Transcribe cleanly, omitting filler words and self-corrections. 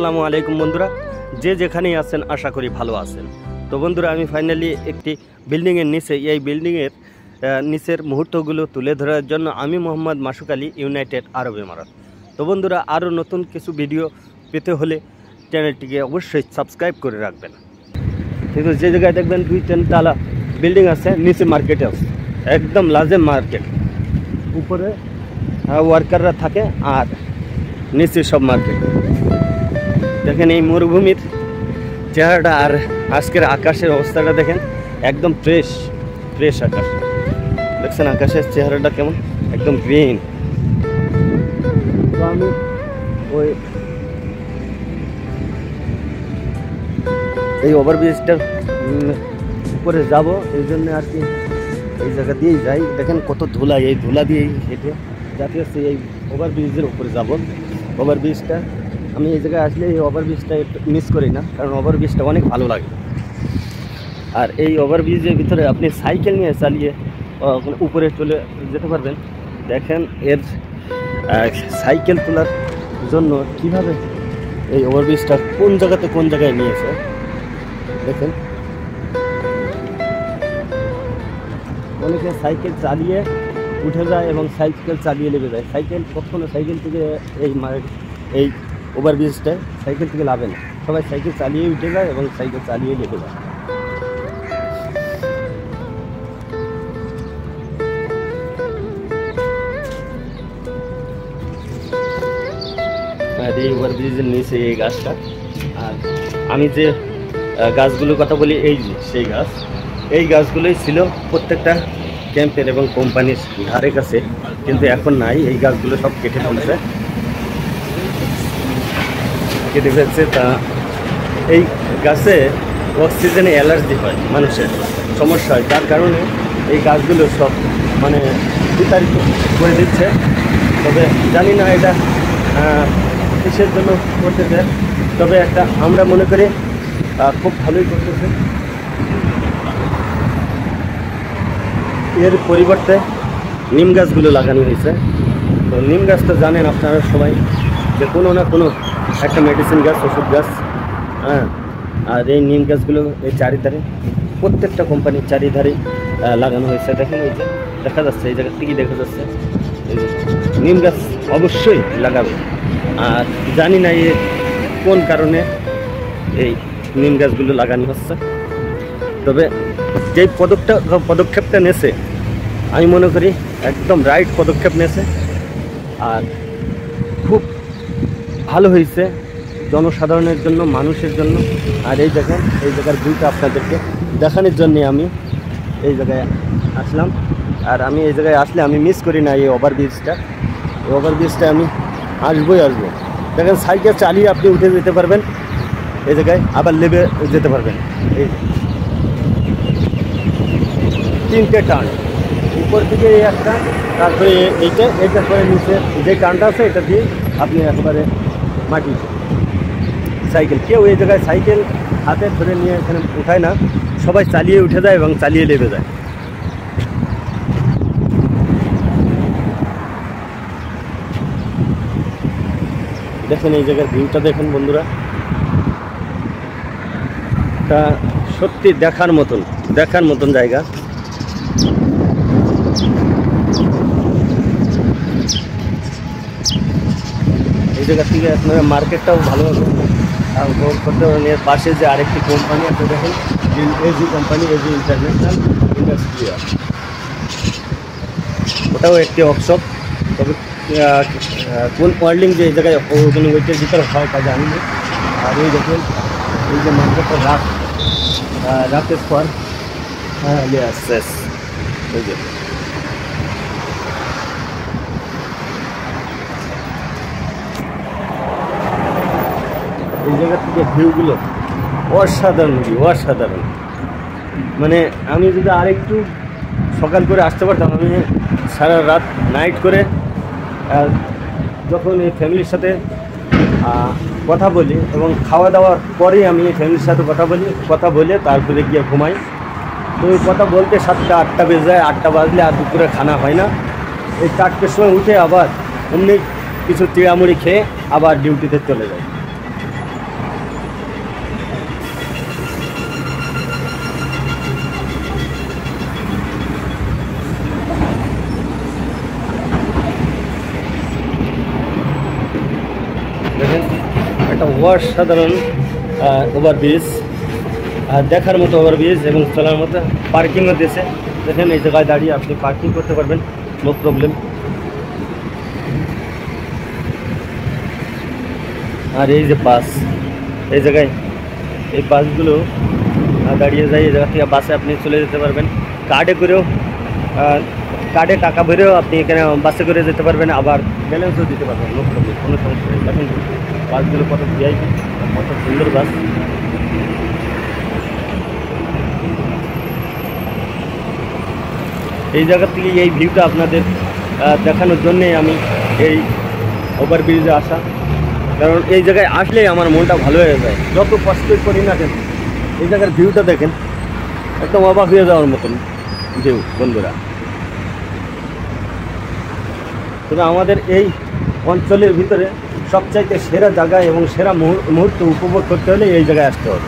আসসালামু আলাইকুম বন্ধুরা, যে যেখানেই আছেন আশা করি ভালো আছেন। তো বন্ধুরা, আমি ফাইনালি একটি বিল্ডিংয়ের নিচে, এই বিল্ডিংয়ের নিচের মুহূর্তগুলো তুলে ধরার জন্য আমি মোহাম্মদ মাসুক আলী, ইউনাইটেড আরব এমারাত। তো বন্ধুরা, আরও নতুন কিছু ভিডিও পেতে হলে চ্যানেলটিকে অবশ্যই সাবস্ক্রাইব করে রাখবেন। কিন্তু যে জায়গায় দেখবেন 2-3 তলা বিল্ডিং আছে, নিচে মার্কেটে আছে, একদম লাজেম মার্কেট। উপরে ওয়ার্কাররা থাকে আর নিচে সব মার্কেট। দেখেন এই মরুভূমির চেহারাটা আর আজকের আকাশের অবস্থাটা দেখেন, একদম ফ্রেশ আকাশ। দেখছেন আকাশের চেহারাটা কেমন, একদম গ্রিন। তো আমি ওই এই ওভারব্রিজটার উপরে যাব, এই জন্য আর কি এই জায়গা দিয়েই যাই। দেখেন কত ধুলা, এই ধুলা দিয়েই হেঁটে যাতে হচ্ছে এই ওভারব্রিজের উপরে যাব। ওভারব্রিজটা আমি এই জায়গায় আসলে এই ওভারব্রিজটা একটু মিস করি না, কারণ ওভারব্রিজটা অনেক ভালো লাগে। আর এই ওভারব্রিজের ভিতরে আপনি সাইকেল নিয়ে চালিয়ে উপরে চলে যেতে পারবেন। দেখেন এর সাইকেল তোলার জন্য কিভাবে এই ওভারব্রিজটা কোন জায়গায় নিয়েছে দেখেন। অনেকে সাইকেল চালিয়ে উঠে যায় এবং সাইকেল চালিয়ে নেমে যায়। কখনো সাইকেল থেকে এই ওভারব্রিজটায় সাইকেল থেকে লাভে না, সবাই সাইকেল চালিয়ে উঠে যায় এবং সাইকেল চালিয়ে নেমে যায়। আর এই ওভারব্রিজের নিচে এই গাছটা, আর আমি যে গাছগুলোর কথা বলি এই যে সেই গাছ, এই গাছগুলোই ছিল প্রত্যেকটা ক্যাম্পের এবং কোম্পানির ধারে কাছে, কিন্তু এখন নাই। এই গাছগুলো সব কেটে ফেলছে। তা এই গাছে অক্সিজেনে অ্যালার্জি হয়, মানুষের সমস্যা হয়, তার কারণে এই গাছগুলো সব বিতাড়িত করে দিচ্ছে। তবে জানি না এটা কিসের জন্য করতেছে, তবে একটা আমরা মনে করি খুব ভালোই করতেছে। এর পরিবর্তে নিম গাছগুলো লাগানো হয়েছে। তো নিম গাছ তো জানেন আপনারা সবাই যে কোনো না কোনো একটা মেডিসিন গাছ, ওষুধ গাছ। হ্যাঁ, আর এই নিম গাছগুলো এই চারিধারে প্রত্যেকটা কোম্পানির চারিধারে লাগানো হয়েছে। দেখেন এই যে দেখা যাচ্ছে, এই জায়গা থেকেই দেখা যাচ্ছে নিম গাছ অবশ্যই লাগাবে। আর জানি না এ কোন কারণে এই নিম গাছগুলো লাগানো হচ্ছে, তবে যেই পদক্ষেপটা নেছে আমি মনে করি একদম রাইট পদক্ষেপ নেছে, আর খুব ভালো হয়েছে জনসাধারণের জন্য, মানুষের জন্য। আর এই জায়গার ভিউটা আপনাদেরকে দেখানোর জন্যে আমি এই জায়গায় আসলাম। আর আমি এই জায়গায় আসলে আমি মিস করি না এই ওভারব্রিজটা আমি আসবো। দেখেন সাইকেল চালিয়ে আপনি উঠে যেতে পারবেন এই জায়গায়, আবার লেবে যেতে পারবেন। এই 3টে টার্ন, উপর থেকে এই একটা, তারপরে এইটা করে নিচে যে টার্নটা আছে এটা দিয়ে আপনি একেবারে মাটি সাইকেল। কেউ এই জায়গায় সাইকেল হাতে ধরে নিয়ে এখানে উঠায় না, সবাই চালিয়ে উঠে যায় এবং চালিয়ে লেবে যায়। দেখেন এই জায়গার ভিউটা দেখেন বন্ধুরা, তা সত্যি দেখার মতন জায়গা। এই জায়গা থেকে আপনারা মার্কেটটাও ভালোভাবে উপভোগ করতে পারেন। এর পাশে যে আরেকটি কোম্পানি আছে দেখেন, AG company, AG international industrial, ওটাও একটি ওয়ার্কশপ। তবে কোন ওয়ার্ল্ডিং যে এই জায়গায় ওখানে ওইটার ভিতরে হয় তা জানি না। আর এই দেখেন এই যে মার্কেটটা রাতের পর শেষ। এই যে এই জায়গা থেকে ভিউগুলো অসাধারণ। মানে আমি যদি আরেকটু সকাল করে আসতে পারতাম, আমি সারা রাত নাইট করে যখন এই ফ্যামিলির সাথে কথা বলি এবং খাওয়া দাওয়ার পরেই আমি এই ফ্যামিলির সাথে কথা বলে তারপরে গিয়ে ঘুমাই। তো ওই কথা বলতে 7টা-8টা বেজে যায়। 8টা বাজলে আর দুপুরে খানা হয় না। এই 4টের সময় উঠে আবার অমনি কিছু চিড়ামুড়ি খেয়ে আবার ডিউটিতে চলে যায়। অসাধারণ ওভারব্রিজ, দেখার মতো ওভারব্রিজ এবং চলার মতো পার্কিংও দিয়েছে। দেখেন এই জায়গায় দাঁড়িয়ে আপনি পার্কিং করতে পারবেন, নো প্রবলেম। আর এই যে বাস, এই জায়গায় এই বাসগুলো দাঁড়িয়ে যায়, এই জায়গা থেকে বাসে আপনি চলে যেতে পারবেন। কার্ডে করেও কার্ডে টাকা ভরেও আপনি এখানে বাসে করে যেতে পারবেন, আবার ব্যালেন্সও দিতে পারবেন, নো প্রবলেম, কোনো সমস্যা নেই। দেখেন বাসগুলো কত ভিআইপি, কত সুন্দর বাস। এই জায়গা থেকে এই ভিউটা আপনাদের দেখানোর জন্যেই আমি এই ওভারব্রিজে আসা, কারণ এই জায়গায় আসলেই আমার মনটা ভালো হয়ে যায়, যত কষ্টই করি না কেন। এই জায়গার ভিউটা দেখেন, একদম অবাক হয়ে যাওয়ার মতন ভিউ বন্ধুরা। তবে আমাদের এই অঞ্চলের ভিতরে সবচাইতে সেরা জায়গা এবং সেরা মুহূর্ত উপভোগ করতে হলে এই জায়গায় আসতে হবে।